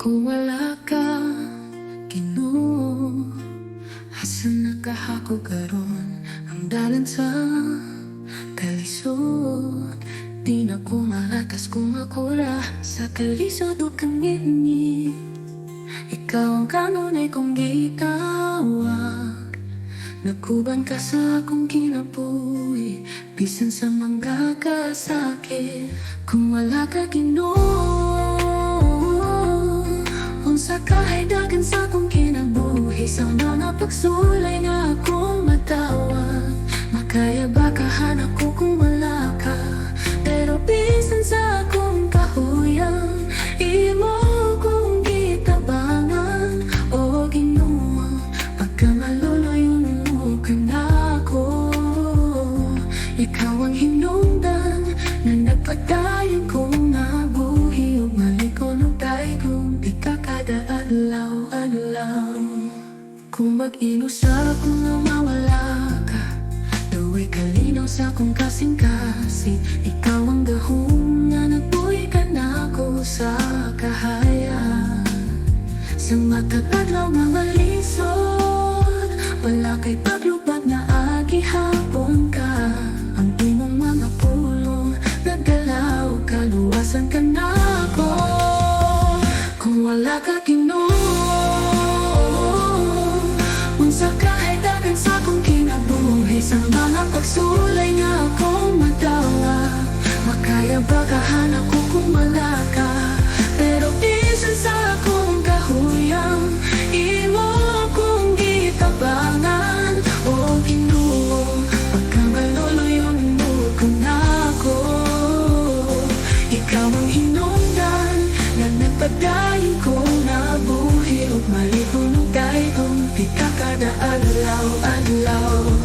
Kung wala ka, Ginoo, asan nakahako karon ang dalan sa kalisod? Di na ko malakas kung ako ra sa kalisod o kangini. Ikaw ang kanunay kong gitawag, nagkuban ka sa akong kinabuhi, bisan sa mga kasakit. Kung wala ka, Ginoo, unsa ka haydagan sa akong kinabuhi, sa mga pagsulay nga akong matawag. Makaya ba kahanap ko kung wala ka? Pero bisan sa akong kahuyang, imo kong gitabangan. O Ginoo, pagka maluluyon mo ka na ako. Ikaw ang hinungdan na nagpadayon kong nabuhi, ug malikon ang daigong di ka kada adlaw-adlaw. Kung mag-inusap kung nga mawala ka, daway kalinaw sa akong kasing-kasing. Ikaw ang gahong nga nagbuhi ka na ako sa kahayag. Sa mata't adlaw nga malisod, wala kay paglubad na agihapon ka. Ang imong mga pulong nagdalaw, kaluwasan ka na ako. Kung wala ka, Ginoo, unsa ka haydagan sa akong kinabuhi, sa mga pagsulay nga akong matawag. Makaya ba kahanap ko kung wala ka? Pero bisan sa akong kahuyang, imo akong gitabangan. O Ginoo, pagka maluluyon mo ka na ako. Ikaw ang hinungdan na nagpadayon kong nabuhi, ug malihon ang daigong di ka kada adlaw-adlaw.